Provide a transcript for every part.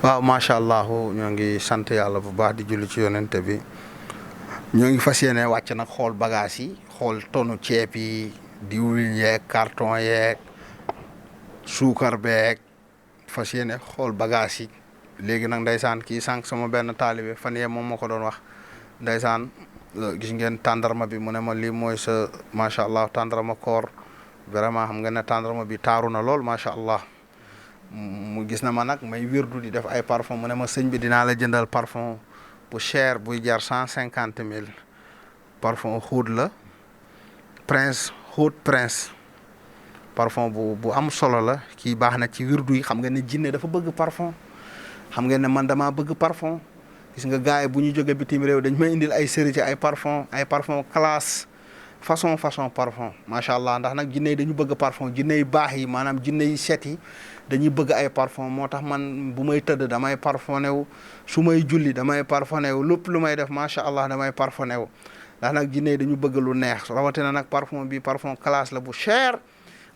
waaw macha allah ñoo ngi sant yàlla bu baax di julli ci yonente bi ñoo ngi fas yéene wàcc nag xool bagage yi xool tonu ceeb yi diwlin yeeg carton yeeg suukar beeg fas yéene xool bagage yi léegi nag ndeysaan kii sànq sama benn taalibe fan yee moom moo ko doon wax ndeysaan gis ngeen tàndarma bi mu ne ma lii mooy sa macha allah tàndarma koor vraiment xam nga ne tàndarma bi taaru na lool macha allah. mu gis na ma nag may wirdu di def ay parfum mu ne ma sëñ bi dinaa la jëndal parfum bu cher buy jar 150 000 parfum xuut la prince parfum bu am solo la kii baax na ci wirdu yi xam nga ne jinne dafa bëgg parfum xam nga ne man damaa bëgg parfum gis nga gars yi bu ñu jógee bitim réew dañ may indil ay série ci ay parfum classe façon parfum macha allah ndax nag jinne yi dañu bëgg parfum jinne yi baax yi maanaam jinne yi set yi dañuy bëgg ay parfum moo tax man bu may tëdd damay parfumé wu su may julli damay parfumé wu lépp lu may def macha allah damay parfumé wu ndax nag jinne yi dañu bëgg lu neex rawatina nag parfum bi parfum classe la bu cher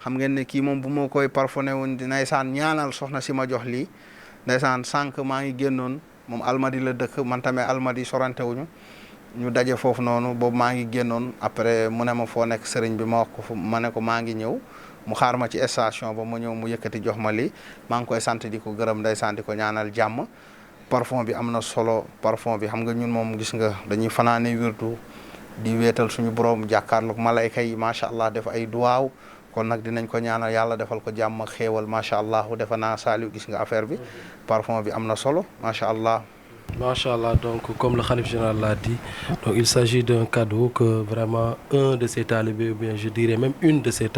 xam ngeen ne kii moom bu ma koy parfumé wu ndeysaan ñaanal soxna si ma jox lii ndeysaan sànq maa ngi génnoon moom almadi la dëkk man tamit almadi sorante wuñu ñu daje foofu noonu boobu maa ngi génnoon après mu ne ma foo nekk sëriñ bi ma wax ko ma ne ko maa ngi ñëw mu xaar ma ci station ba ma ñëw mu yëkkati jox ma lii maa ngi koy sant di ko gërëm ndeysaan di ko ñaanal jàmm parfum bi am na solo parfum bi xam nga ñun moom gis nga dañuy fanaane wirdu di weetal suñu borom jàkkaarloog malayka yi macha allah def ay duwaaw kon nag dinañ ko ñaanal yàlla defal ko jàmm xéewal macha allah defe naa Saliou gis nga affaire bi parfum bi am na solo macha allah. Machallah, donc comme le Khalif général l'a dit, donc il s'agit d'un cadeau que vraiment un de ses talibés, ou bien je dirais même une de ses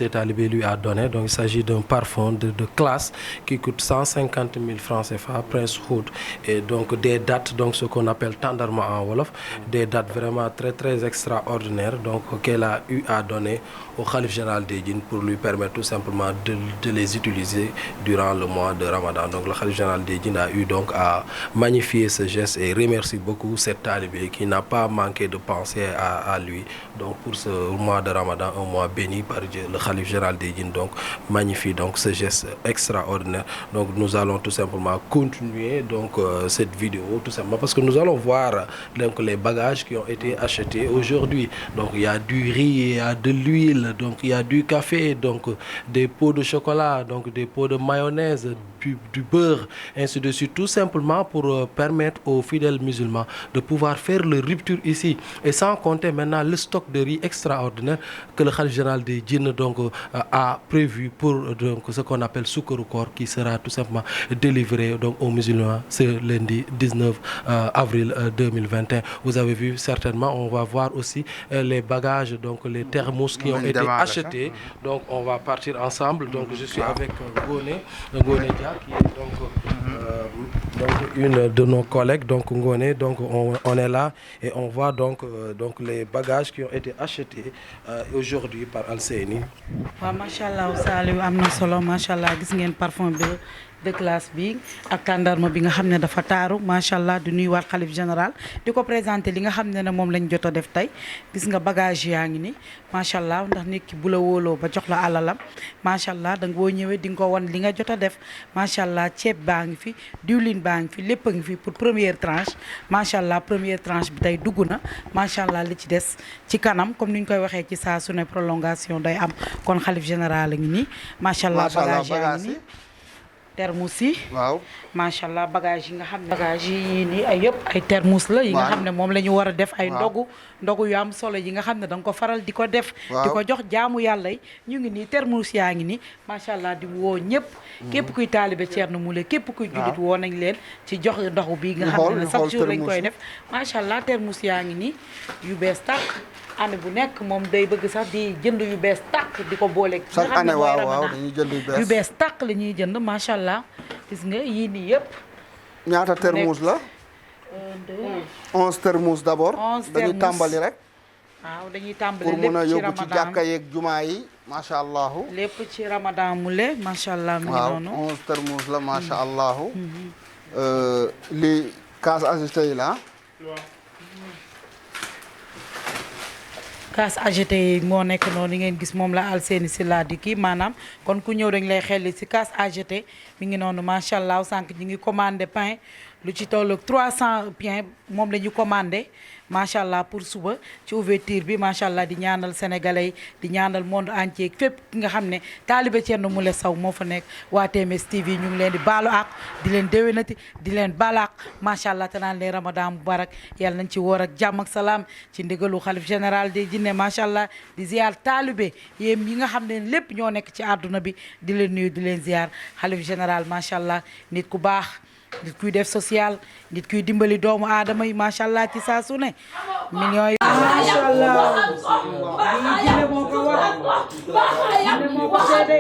talibés lui a donné. Donc il s'agit d'un parfum de classe qui coûte 150 000 francs CFA, Prince Hood, et donc des dates, donc ce qu'on appelle Tandarma en Wolof, des dates vraiment très très extraordinaires, donc qu'elle a eu à donner au Khalif général des djinns pour lui permettre tout simplement de les utiliser durant le mois de Ramadan. Donc le Khalif général des djinns a eu donc à magnifier ce geste et remercie beaucoup cet talibé qui n'a pas manqué de penser à lui. Donc pour ce mois de Ramadan, un mois béni par Dieu, le Khalif général des djinns donc magnifie donc ce geste extraordinaire. Donc nous allons tout simplement continuer donc cette vidéo tout simplement parce que nous allons voir donc les bagages qui ont été achetés aujourd'hui. Donc il y a du riz, il y a de l'huile, donc il y a du café, donc des pots de chocolat, donc des pots de mayonnaise, du beurre, ainsi de suite, tout simplement pour permettre aux fidèles musulmans de pouvoir faire leur rupture ici. Et sans compter maintenant le stock de riz extraordinaire que le Khalif général des djinns donc a prévu pour donc ce qu'on appelle Soukarou Koor, qui sera tout simplement délivré donc aux musulmans ce lundi 19 avril 2021. Vous avez vu certainement, on va voir aussi les bagages, donc les thermos qui ont été achetés. Donc on va partir ensemble. Donc je suis avec Ngoné Dia, qui est donc une de nos collègues, donc Ngoné, donc on est là et on voit donc les bagages qui ont été achetés aujourd'hui par Alseyni. Wa machallah Saliou amna solo machallah gis ngeen parfum bi de classe bi ak tàndarma bi nga xam ne dafa taaru macha allah di nuyuwaat xalif général di ko présenté li nga xam ne moom lañ jot a def tey gis nga bagage yaa ngi ni macha allah ndax nit ki bu la wóoloo ba jox la alalam macha allah da nga boo ñëwee di nga ko wan li nga jot a def macha allah ceeb baa ngi fi diwlin baa ngi fi lépp a ngi fi pour première tranche macha allah première tranche bi tey dugg na macha allah li ci des ci kanam comme ni ñu koy waxee ci saa su ne prolongation day am kon xalif général a ngi nii macha allah bagage yaa ngi nii termus yi waaw macha allah bagage yi nga xam ne bagage yi nii ay yëpp ay termus la yi nga xam ne moom la ñu war a def ay ndogu yu am solo yi nga xam ne da nga ko faral di ko def di ko jox jaamu yàlla yi ñu ngi nii termus yaa ngi nii macha allah di woo ñëpp képp kuy taalibe Thierno Moule képp kuy jullit woo nañ leen ci jox ndoxu bi nga xam ne chaque jour lañ koy def macha allah termus yaa ngi nii yu bees tàq année bu nekk moom day bëgg sax di jënd yu bees tàq di ko booleeg chaque année waaw dañuy jënd yu bees tàq la ñuy jënd macha allah gis nga yii nii yëpp ñaata termus la 11 termus d'abord dañuy tàmbali rek waaw dañuy tàmbali pour mën a yóbbu ci jàkka yeeg jumaa yi macha allah lépp ci Ramadan Moule macha allah mi ngi noonu 11 termus la macha allah li case ajusté yi la kaas AGT moo nekk noonu ngeen gis moom la Alseyni Sylla di kii maanaam kon ku ñëw dañ lay xelli si kaas AGT mi ngi noonu macha allah sànq ñu ngi commandé pain lu ci toll 300 pain moom la ñu commandé macha allah pour suba ci ouverture bi macha allah di ñaanal sénégalais di ñaanal monde entier fépp ki nga xam ne taalibe Thierno Moule Sow moo fa nekk waa TMS TV ñu ngi leen di baalu àq di leen déwénati di leen baalu àq macha allah te naan leen Ramadan mubarak yàlla nañ ci woor ak jàmm ak salaam ci ndigalu xalif général des jinne macha allah di ziar taalibe yéen yi nga xam ne lépp ñoo nekk ci àdduna bi di leen nuyu di leen ziar xalif général macha allah nit ku baax. nit kuy def social nit kuy dimbali doomu aadama yi macha allah ci saa su ne millions yi macha allah lii jële moo ko wax jële moo ko seede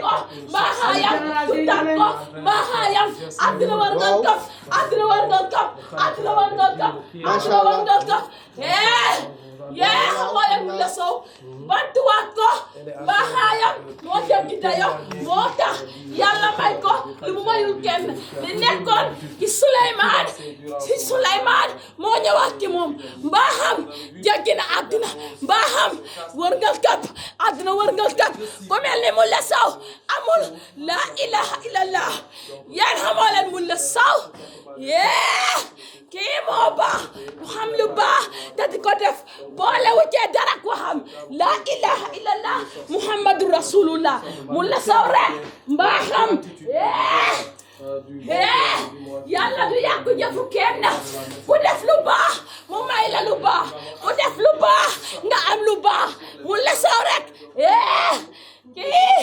àddina war nga kaf àddina war nga kaf àddina war nga kaf àddina war nga kaf yee xamoo leen Moule Sow bantuwaat ko baaxaayam moo jéggi dayo moo tax yàlla may ko li mu mayul kenn li nekkoon ci Souleymane moo ñëwaat ci moom mbaaxam jéggi na àdduna mbaaxam wërngal kap àdduna wërngal kap ku mel ni Moule Sow amul la ilaha illallah yéen xamoo leen Moule Sow yee kii moo baax mu xam lu baax te di ko def boole wu cee dara ko xam la ilaha illallah muhammadu rasulullah Moule Sow rek mbaaxam yàlla du yàqu jëfu kenn ku def lu baax mu may la lu baax ku def lu baax nga am lu baax Moule Sow rek kii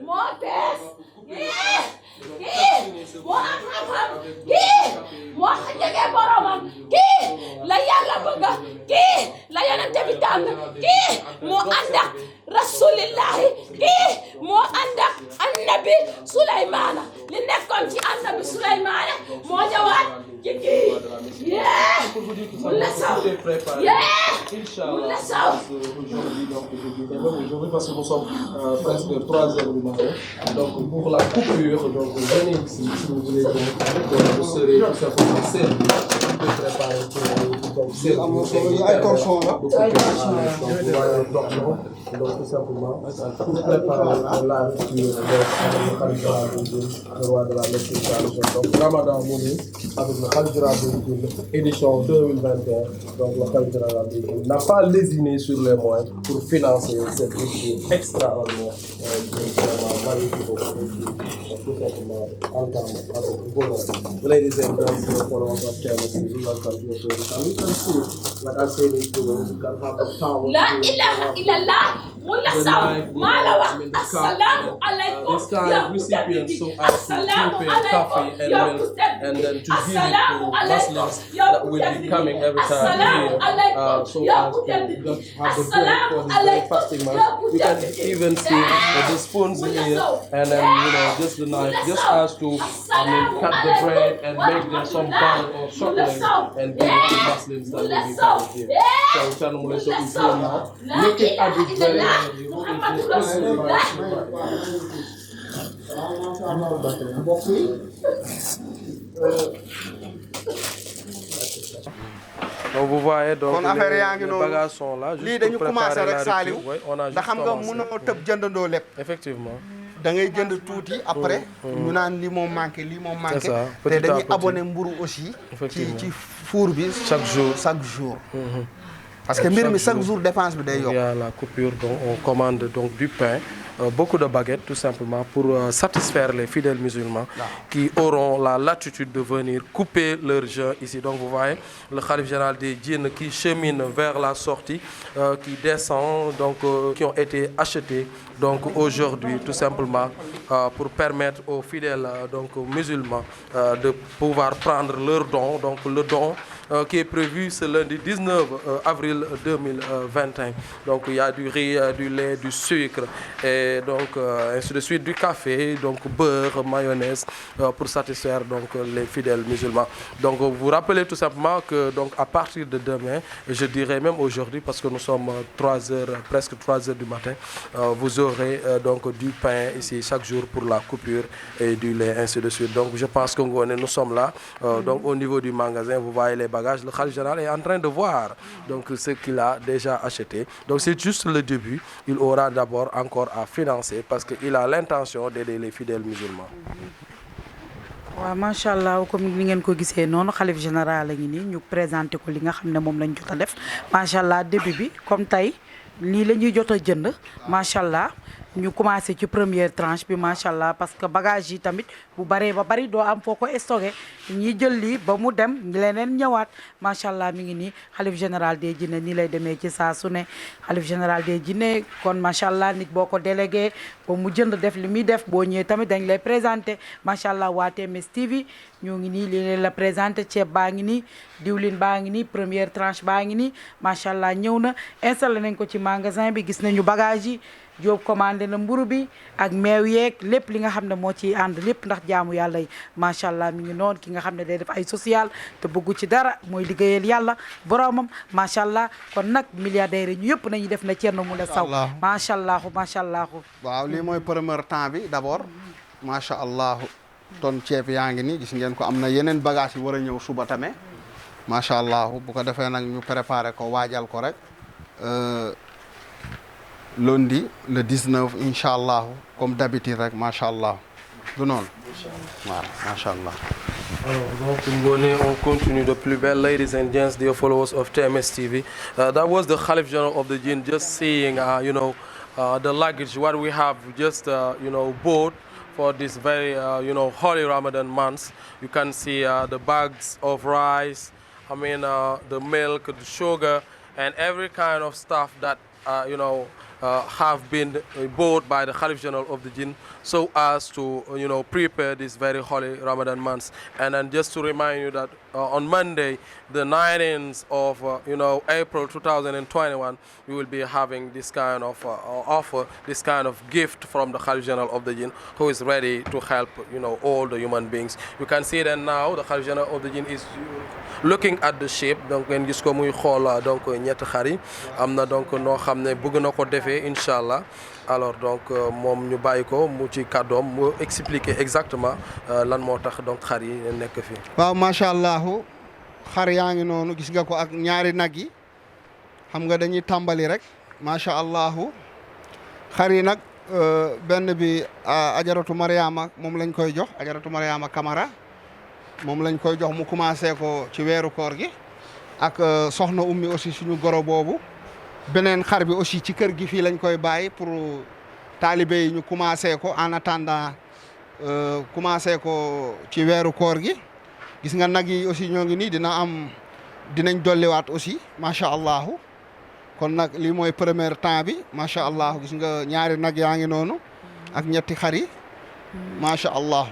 moo tees kii moo am xam-xam kii moo jege boromam kii la yàlla bëgg kii la yonent bi tànn kii moo ànd ak rasulillahi kii moo ànd ak annabi Souleymane li nekkoon ci annabi Souleymane moo ñëwaat ci kii Moule Sow Moule Sow aujourd'hui parce que nous sommes presque 3h du matin donc pour la coupure donc venez ici si vous voulez donc vous serez tout simplement servi de préparer donc donc tout simplement pour préparer la rupture le roi de la lecture donc Ramadan Mouni avec le Khalife général des Djinns édition 2021 donc le Khalife général des Djinns n'a pas lésiné sur les moyens pour financer cette rupture extraordinaire vraiment magnifique tout simplement entamé avec bonheur. Ladies and gentlemen, followers of TMS, welcome to your program. You can see, like I said, you can have the power. La ilaha illallah. Moule Sow maa la wax assalaamu aleykum this kind of recipient so as to prepare coffee and milk and then to give it to Muslims that will be coming every time here so as to just have the bread for this very fasting month. You can even see the spoons here and then just the knife just as to cut the bread and make them some butter or chocolate and give it to Muslims that will be coming here. So Thierno Moule Sow is here now looking at the bread. Muhammadu Rasulullah donc vous voyez donc kon affaire yaa ngi noonu bagages sont là lii dañu commencé rek Saliou ndax xam nga mënoo tëb jëndandoo lépp effectivement da ngay jënd tuuti après ñu naan lii moom manqué lii moom manqué te dañuy abonné mburu aussi ci four bi chaque jour parce que mbir mi chaque jour dépense bi day yokk. Il y a la coupure donc on commande donc du pain beaucoup de baguettes tout simplement pour satisfaire les fidèles musulmans qui auront la latitude de venir couper leur jeûne ici. Donc vous voyez le khalife général des djinns qui chemine vers la sortie, qui descend, donc qui ont été achetés donc aujourd'hui tout simplement pour permettre aux fidèles donc aux musulmans de pouvoir prendre leur don, donc le don qui est prévu ce lundi 19 avril 2021. Donc il y a du riz, du lait, du sucre et donc ainsi de suite, du café, donc beurre, mayonnaise pour satisfaire donc les fidèles musulmans. Donc vous vous rappelez tout simplement que donc à partir de demain, je dirais même aujourd'hui parce que nous sommes 3 heures, presque 3 heures du matin, vous aurez donc du pain ici chaque jour pour la coupure et du lait ainsi de suite. Donc je pense que nous sommes là donc au niveau du magasin, vous voyez les bagages bagages, le khalife général est en train de voir donc ce qu'il a déjà acheté. Donc c'est juste le début. Il aura d'abord encore à financer parce qu'il a l'intention d'aider les fidèles musulmans. waaw macha allah comme ni ngeen ko gisee noonu xalif général la ngi nii ñu présenté ko li nga xam ne moom lañ jot a def macha allah début bi comme tey lii la ñuy jot a jënd macha allah ñu commencé ci première tranche bi macha allah parce que bagage yi tamit bu baree ba bari doo am foo ko stocké ñi jël lii ba mu dem leneen ñëwaat macha allah mi ngi nii xalif général des jinne nii lay demee ci saa su ne xalif général des jinne kon macha allah nit boo ko délégué ba mu jënd def li muy def boo ñëwee tamit dañ lay présenté macha allah waa TMS TV ñoo ngi nii lii leen la présenté ceeb baa ngi nii diwlin baa ngi nii première tranche baa ngi nii macha allah ñëw na installé nañ ko ci magasin bi gis nañu bagage yi Jóob commandé na mburu bi ak meew yeeg lépp li nga xam ne moo ciy ànd lépp ndax jaamu yàlla yi macha allah mi ngi noonu ki nga xam ne day def ay social te bëggu ci dara mooy liggéeyal yàlla boromam macha allah kon nag milliardaires yi ñu yëpp nañu def na Thierno Moule Sow macha allah macha allah. waaw lii mooy premier temps bi d'abord macha allah ton ceeb yaa ngi nii gis ngeen ko am na yeneen bagage yi war a ñëw suba tamit macha allah bu ko defee nag ñu préparé ko waajal ko rek. Lundi le 19 incha allah comme d'habitude rek macha allah du noonu voilà macha allah. Alors, donc, Ngone, on continue de plus belle, ladies and gents, dear followers of TMS TV. That was the Khalif General of the Jinn just seeing, the luggage, what we have just, bought for this very, holy Ramadan months. You can see the bags of rice, the milk, the sugar, and every kind of stuff that, have been bought by the Khalif General of the Jinn so as to, prepare this very holy Ramadan months. And then just to remind you that on Monday, the 19th of, April 2021, we will be having this kind of offer, this kind of gift from the Khalif General of the Jinn, who is ready to help, all the human beings. You can see that now the Khalif General of the Jinn is looking at the sheep. Donc, ngeen gis ko muy xool donc ñetti xar yi am na donc noo xam ne bëgg na ko defee incha allah alors donc moom ñu bàyyi ko mu ci kàddoom mu expliquer exactement lan moo tax donc xar yi nekk fii. waaw macha allah xar yaa ngi noonu gis nga ko ak ñaari nag yi xam nga dañuy tàmbali rek macha allah xar yi nag benn bi ajaratu Mariama moom lañ koy jox ajaratu Mariama Camara moom lañ koy jox mu commencé ko ci weeru koor gi ak soxna ummi aussi suñu goro boobu. beneen xar bi aussi ci kër gi fii lañ koy bàyyi pour taalibe yi ñu commencé ko en attendant commencé ko ci weeru koor gi gis nga nag yi aussi ñoo ngi nii dinañ dolliwaat aussi macha allah kon nag lii mooy premier temps bi macha allah gis nga ñaari nag yaa ngi noonu ak ñetti xar yi macha allah.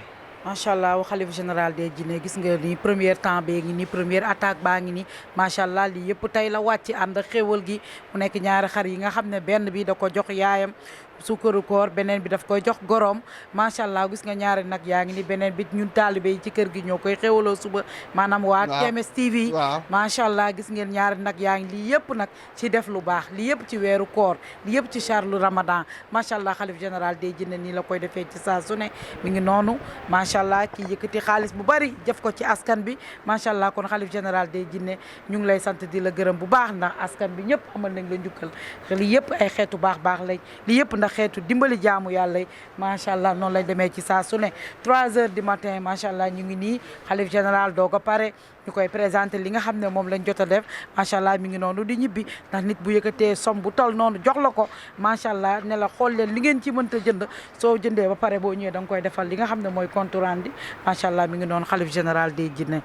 macha allah xalif général des jinne gis nga ni premier temps bee ngi ni première attaque baa ngi ni macha allah lii yëpp tey la wàcc ànd xéwal gi mu nekk ñaari xar yi nga xam ne benn bi da ko jox yaayam sukkaru koor beneen bi daf koy jox gorom macha allah gis nga ñaari nag yaa ngi ni beneen bi ñun taalibe yi ci kër gi ñoo koy xéwaloo suba maanaam waa TMS TV macha allah gis ngeen ñaari nag yaa ngi lii yëpp nag ci def lu baax lii yëpp ci weeru koor lii yëpp ci charlu ramadan macha allah xalif général des jinne nii la koy defee ci saa su ne mi ngi noonu macha allah kii yëkkati xaalis bu bari jëf ko ci askan bi macha allah kon xalif général des jinne ñu ngi lay sant di la gërëm bu baax ndax askan bi ñëpp amal nañ la njukkal lii yëpp ay xeetu baax lañ lii yëpp ndax xeetu dimbali jaamu yàlla macha allah noonu lay demee ci saa su ne 3 heures du matin macha allah ñu ngi nii xalif général doo ko pare ñu koy présenté li nga xam ne moom lañ jot a def macha allah mi ngi noonu di ñibbi ndax nit bu yëkkatee som bu tol noonu jox la ko macha allah ne la xool leen li ngeen ci mënta jënd soo jëndee ba pare boo ñëwee da nga koy defal li nga xam ne mooy compte rendu macha allah mi ngi noonu xalif général des jinne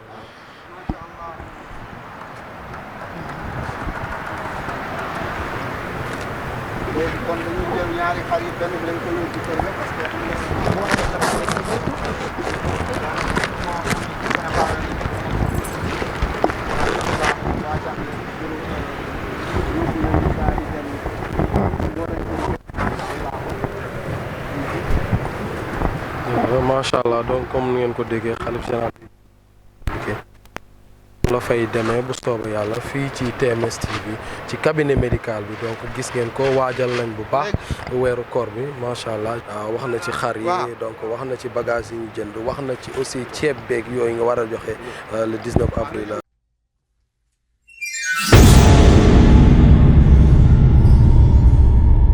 léegi kon dañuy jël ñaari xar yi benn bi lañ ko yóbbu ci kër ga parce que macha allah donc comme ni ngeen ko déggee xalif général la fay demee bu soobee yàlla fii ci TMS TV ci cabinet médical bi donc gis ngeen ko waajal nañ bu baax weeru koor bi macha allah wax na ci xar yi donc wax na ci bagage yi ñu jënd wax na ci aussi ceeb beeg yooyu nga war a joxe le 19 avril